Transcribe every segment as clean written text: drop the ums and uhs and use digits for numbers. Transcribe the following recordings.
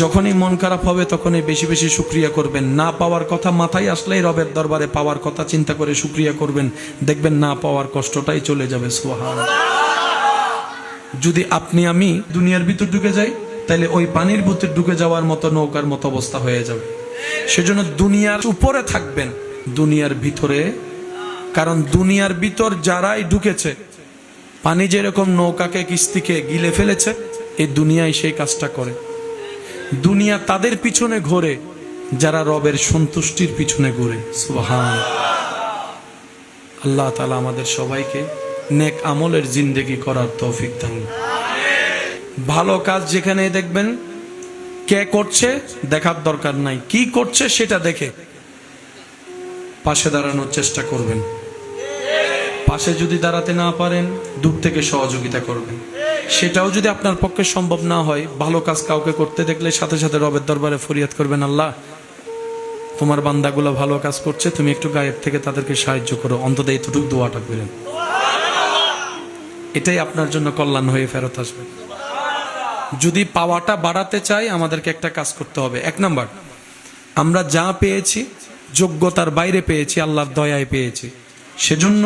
যখনই মন খারাপ হবে তখনই বেশি বেশি শুকরিয়া করবেন। না পাওয়ার কথা মাথায় আসলেই রবের দরবারে পাওয়ার কথা চিন্তা করে শুকরিয়া করবেন, দেখবেন না পাওয়ার কষ্টটাই চলে যাবে। সুবহানাল্লাহ। যদি আপনি আমি দুনিয়ার ভিতর ঢুকে যাই, তাহলে ওই পানির ভিতর ঢুকে যাওয়ার মতো নৌকার মতো অবস্থা হয়ে যাবে। সেজন্য দুনিয়ার উপরে থাকবেন, দুনিয়ার ভিতরে। কারণ দুনিয়ার ভিতর যারাই ঢুকেছে, পানি যেরকম নৌকাকে কিস্তিকে গিলে ফেলেছে, এই দুনিয়ায় সেই কাজটা করে। দুনিয়া তাদের পিছনে ঘোরে যারা রবের সন্তুষ্টির পিছনে ঘুরে। সুবহানাল্লাহ। আল্লাহ তাআলা আমাদের সবাইকে নেক আমলের জিন্দেগি করার তৌফিক দান। ভালো কাজ যেখানে দেখবেন কে করছে দেখার দরকার নাই, কি করছে সেটা দেখে পাশে দাঁড়ানোর চেষ্টা করবেন। পাশে যদি দাঁড়াতে না পারেন, দূর থেকে সহযোগিতা করবেন। সেটাও যদি আপনার পক্ষে সম্ভব না হয়, ভালো কাজ কাউকে করতে দেখলে সাথে সাথে রবের দরবারে ফরিয়াদ করবেন, আল্লাহ তোমার বান্দাগুলো ভালো কাজ করছে, তুমি একটু গায়েব থেকে তাদেরকে সাহায্য করো, অন্তত এইটুকু দোয়াটা করেন। এটাই আপনার জন্য কল্যাণ হয়ে ফেরত আসবে। যদি পাওয়াটা বাড়াতে চাই, আমাদেরকে একটা কাজ করতে হবে। 1 নাম্বার, আমরা যা পেয়েছি যোগ্যতার বাইরে পেয়েছি, আল্লাহর দয়ায় পেয়েছি, সেজন্য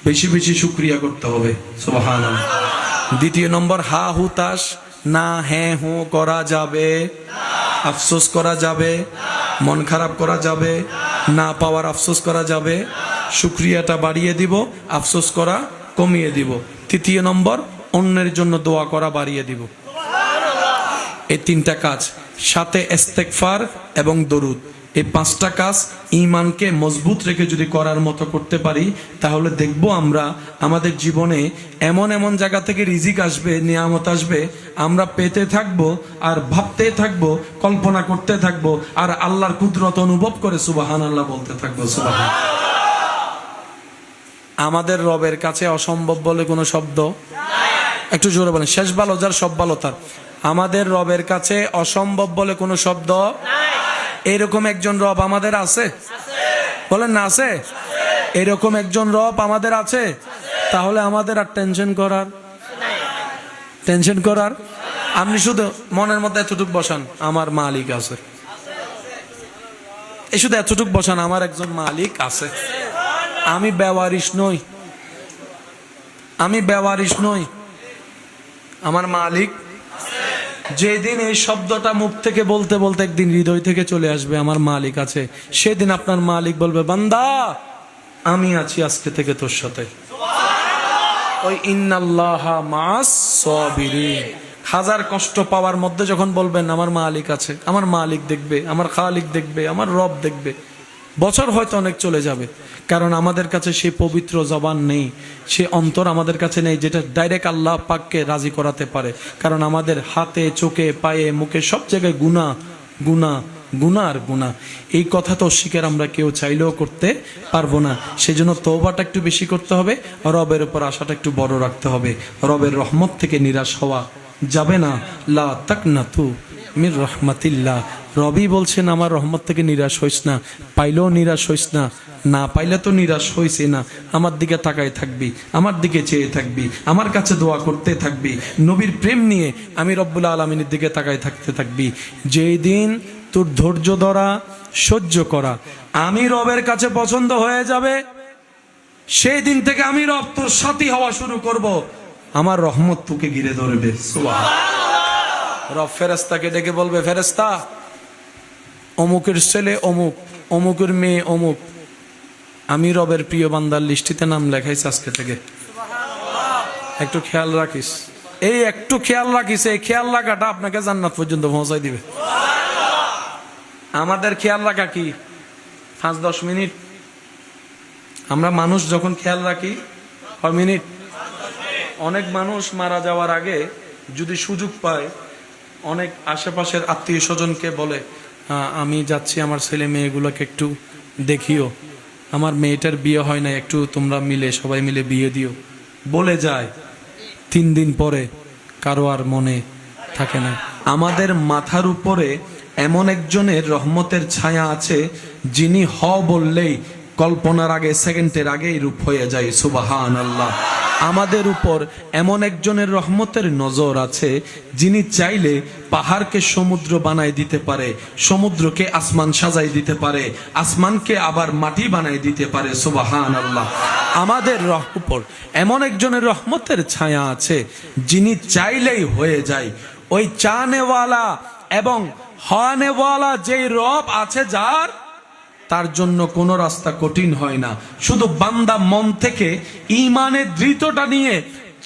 বেশি বেশি শুকরিয়া করতে হবে। সুবহানাল্লাহ। 2 নম্বর, হা হুতাশ না হ্যাঁ হো করা যাবে, আফসোস করা যাবে, মন খারাপ করা যাবে, না পাওয়ার আফসোস করা যাবে। শুকরিয়াটা বাড়িয়ে দিব, আফসোস করা কমিয়ে দিব। 3 নম্বর, অন্যের জন্য দোয়া করা বাড়িয়ে দিব। এই 3টা কাজ, সাথে ইস্তেগফার এবং দরুদ, এই 5টা কাজ ঈমানকে মজবুত রেখে যদি করার মতো করতে পারি, তাহলে দেখব আমরা আমাদের জীবনে এমন এমন জায়গা থেকে রিজিক আসবে, নিয়ামত আসবে, আমরা পেতে থাকবো আর ভাবতে থাকবো, কল্পনা করতে থাকবো, আর আল্লাহর কুদরত অনুভব করে সুবহানাল্লাহ বলতে থাকবো। সুবহানাল্লাহ। আমাদের রবের কাছে অসম্ভব বলে কোনো শব্দ নাই। একটু জোরে বলেন, শেষ ভালো যার সব ভালো তার। আমাদের রবের কাছে অসম্ভব বলে কোনো শব্দ নাই। এরকম একজন রব আমাদের আছে? বলেন না, আছে? এরকম একজন রব আমাদের আছে? তাহলে আমাদের আর টেনশন করার আপনি শুধু মনের মধ্যে এতটুকু বসান, আমার মালিক আছে। এই শুধু এতটুকু বসান, আমার একজন মালিক আছে। আমি বেওয়ারিশ নই, আমার মালিক। যেদিন এই শব্দটা মুখ থেকে বলতে বলতে একদিন হৃদয় থেকে চলে আসবে আমার মালিক আছে, সেদিন আপনার মালিক বলবে, বান্দা আমি আছি আজকে থেকে তোর সাথে। ওই ইন্নাল্লাহা মা'আস সাবিরিন, হাজার কষ্ট পাওয়ার মধ্যে যখন বলবেন আমার মালিক আছে, আমার মালিক দেখবে, আমার খালিক দেখবে, আমার রব দেখবে, বছর হয়তো অনেক চলে যাবে। কারণ আমাদের কাছে সেই পবিত্র জবান নেই, সে অন্তর আমাদের কাছে নেই যেটা ডাইরেক্ট আল্লাহ পাককে রাজি করাতে পারে। কারণ আমাদের হাতে, চোখে, পায়ে, মুখে সব জায়গায় গুনাহ আর গুনাহ। এই কথা তো অস্বীকার আমরা কেউ চাইলেও করতে পারবো না। সেজন্য তওবাটা একটু বেশি করতে হবে, রবের উপর আশাটা একটু বড় রাখতে হবে। রবের রহমত থেকে নিরাশ হওয়া যাবে না। লা তাকনাতু মির রাহমাতিল্লাহ। রবি বলছেন আমার রহমত থেকে নিরাশ হইস না, পাইলেও নিরাশ হইস না, না পাইলে তো নিরাশ হইছে না, আমার দিকে তাকায় থাকবি, আমার দিকে চেয়ে থাকবি, আমার কাছে দোয়া করতে থাকবি, নবীর প্রেম নিয়ে আমি রব্বুল আলামিনের দিকে তাকায় থাকতে থাকবি। যেই দিন তোর ধৈর্য ধরা, সহ্য করা আমি রবের কাছে পছন্দ হয়ে যাবে, সেই দিন থেকে আমি রব তোর সাথী হওয়া শুরু করব, আমার রহমত তোকে ঘিরে ধরবে। সুবহানাল্লাহ। রব ফেরেশতাকে ডেকে বলবে, ফেরেশতা অমুকের ছেলে অমুক, অমুকের মেয়ে অমুক, আমি রবের প্রিয় বান্দার লিস্টিতে নাম লেখাইছি আজকে থেকে, একটু খেয়াল রাখিস। এই একটু খেয়াল রাখিস, এই খেয়াল রাখাটা আপনাকে জান্নাত পর্যন্ত পৌঁছাই দিবে। আমাদের খেয়াল রাখা কি 5-10 মিনিট? আমরা মানুষ যখন খেয়াল রাখি কয় মিনিট? অনেক মানুষ মারা যাওয়ার আগে যদি সুযোগ পায়, অনেক আশেপাশের আত্মীয় স্বজনকে বলে, আমি যাচ্ছি আমার ছেলে মেয়েগুলোকে একটু দেখিও, আমার মেয়েটার বিয়ে হয় না, একটু তোমরা মিলে সবাই মিলে বিয়ে দিও, বলে যায়। 3 দিন পরে কারো আর মনে থাকে না। আমাদের মাথার উপরে এমন একজনের রহমতের ছায়া আছে, যিনি হ বললেই কল্পনার আগে, সেকেন্ডের আগেই রূপ হয়ে যায়। সুবহানাল্লাহ। আমাদের উপর এমন একজনের রহমতের নজর আছে, যিনি চাইলে পাহাড়কে সমুদ্র বানাই দিতে পারে, সমুদ্রকে আসমান সাজাই দিতে পারে, আসমানকে আবার মাটি বানাই দিতে পারে। সুবহানাল্লাহ। আমাদের উপর এমন একজনের রহমতের ছায়া আছে, যিনি চাইলেই হয়ে যায়। ওই চানেওয়ালা এবং হওয়ানেওয়ালা যেই রব আছে যার, তার জন্য কোনো রাস্তা কঠিন হয় না। শুধু বান্দা মন থেকে ঈমানের দৃঢ়তা নিয়ে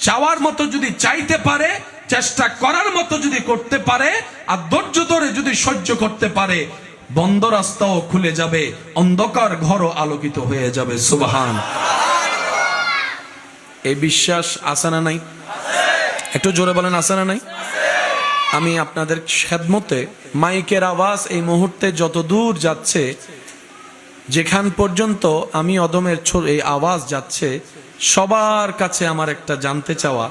চাওয়ার মতো যদি চাইতে পারে, চেষ্টা করার মতো যদি করতে পারে, আর ধৈর্য ধরে যদি সহ্য করতে পারে, বন্ধ রাস্তাও খুলে যাবে, অন্ধকার ঘরও আলোকিত হয়ে যাবে। সুবহান। এই বিশ্বাস আছে না নাই? একটু জোরে বলেন, আছে না নাই? আমি আপনাদের খেদমতে মাইকের আওয়াজ এই মুহূর্তে যত দূর যাচ্ছে, যেখান পর্যন্ত আমি অদমের এই আওয়াজ যাচ্ছে, সবার কাছে আমার একটা জানতে চাওয়া,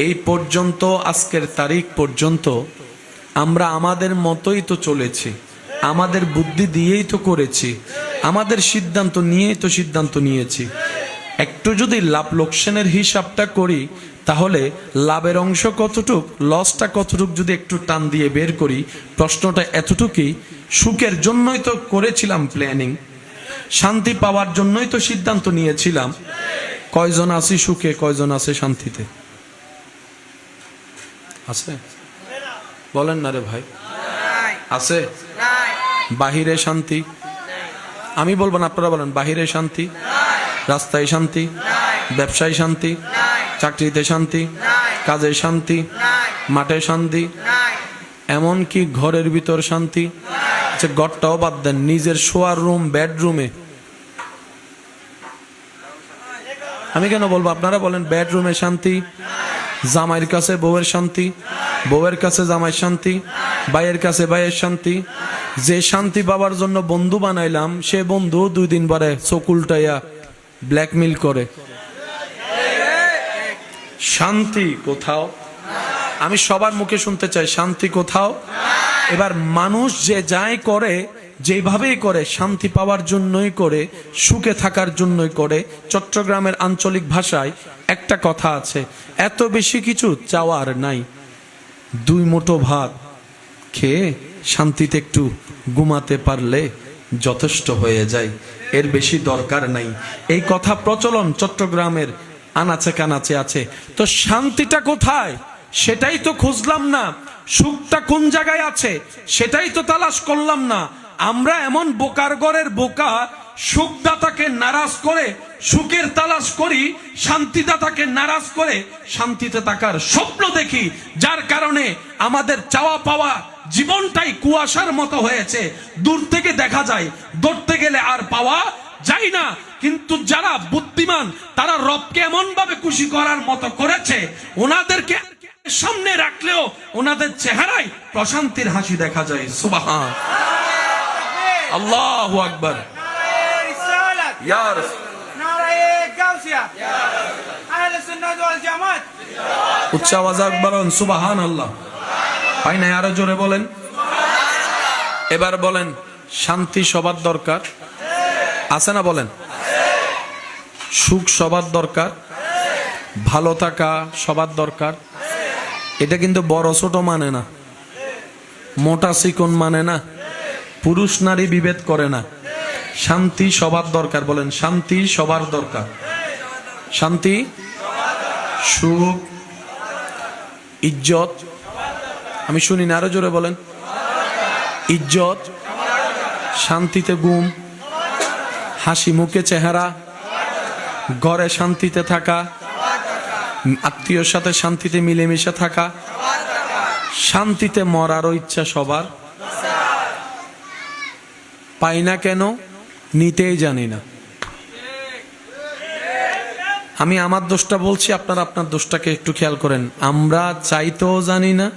এই পর্যন্ত আজকের তারিখ পর্যন্ত আমরা আমাদের মতোই তো চলেছি, আমাদের বুদ্ধি দিয়েই তো করেছি, আমাদের সিদ্ধান্ত নিয়েই তো সিদ্ধান্ত নিয়েছি। একটু যদি লাভ লোকসানের হিসাবটা করি, তাহলে লাভের অংশ কতটুক, লসটা কতটুক যদি একটু টান দিয়ে বের করি, প্রশ্নটা এতটুকুই, সুখের জন্যই তো করেছিলাম প্ল্যানিং, শান্তি পাওয়ার জন্যই তো সিদ্ধান্ত নিয়েছিলাম। কয়জন আছি সুখে, কয়জন আছে শান্তিতে? আছে? বলেন না রে ভাই, আছে? বাহিরে শান্তি? আমি বলবো না, আপনারা বলেন। বাহিরে শান্তি, রাস্তায় শান্তি, ব্যবসায় শান্তি, চাকরিতে শান্তি, কাজে শান্তি, মাঠে শান্তি, এমনকি ঘরের ভিতর শান্তি। আচ্ছা, ঘরটাও বাদ দেন, নিজের শোয়ার রুম, বেডরুমে। আমি কেন বলবো, আপনারা বলেন। বেডরুমে শান্তি, জামাইয়ের কাছে বউয়ের শান্তি, বউয়ের কাছে জামাইয়ের শান্তি, ভাইয়ের কাছে ভাইয়ের শান্তি। যে শান্তি পাবার জন্য বন্ধু বানাইলাম, সে বন্ধু 2 দিন পরে চোখ উল্টাইয়া ব্ল্যাকমেইল করে। শান্তি কোথাও? আমি সবার মুখে শুনতে চাই, শান্তি কোথাও? এবার মানুষ যে যাই করে, যেভাবেই করে, শান্তি পাওয়ার জন্যই করে, সুখে থাকার জন্যই করে। চট্টগ্রামের আঞ্চলিক ভাষায় একটা কথা আছে, এত বেশি কিছু চাওয়ার নাই, 2 মুঠো ভাত খেয়ে শান্তিতে একটু ঘুমাতে পারলে যথেষ্ট হয়ে যায়, এর বেশি দরকার নাই। এই কথা প্রচলন চট্টগ্রামের আনাচে কানাচে আছে। তো শান্তিটা কোথায় সেটাই তো খুঁজলাম না, সুখটা কোন জায়গায় আছে সেটাই তো তালাশ করলাম না। আমরা এমন বোকার ঘরের বোকা, সুখদাতাকে নারাজ করে সুখের তালাশ করি, শান্তিদাতাকে নারাজ করে শান্তিতে থাকার স্বপ্ন দেখি, যার কারণে আমাদের চাওয়া পাওয়া জীবনটাই কুয়াশার মতো হয়েছে। দূর থেকে দেখা যায়, ধরতে গেলে আর পাওয়া যায় না। কিন্তু যারা বুদ্ধিমান, তারা রবকে এমন ভাবে খুশি করার মতো করেছে, ওনাদেরকে সামনে রাখলেও ওনাদের চেহারায় প্রশান্তির হাসি দেখা যায়। সুবহান আল্লাহু আকবার। ইয়া রাসূল, উচ্চ আওয়াজে বলেন সুবহানাল্লাহ। হয় না? আরো জোরে বলেন। এবার বলেন, শান্তি সবার দরকার আছে না? বলেন। সুখ সবার দরকার, ভালো থাকা সবার দরকার। এটা কিন্তু বড় ছোট মানে না, মোটা চিকন মানে না, পুরুষ নারী বিভেদ করে না। শান্তি সবার দরকার। বলেন, শান্তি সবার দরকার। শান্তি, সুখ, ইজ্জত। আমি শুনি না, আরো জোরে বলেন। ইজ্জত, শান্তিতে ঘুম, হাসি মুখে চেহারা, ঘরে শান্তিতে থাকা, আত্মীয়র সাথে শান্তিতে মিলেমিশে থাকা, শান্তিতে মরারও ইচ্ছা সবার। পাই না কেন? নিতেই জানি না। আমি আমার দোষটা বলছি, আপনারা আপনার দোষটাকে একটু খেয়াল করেন। আমরা চাইতেও জানি না,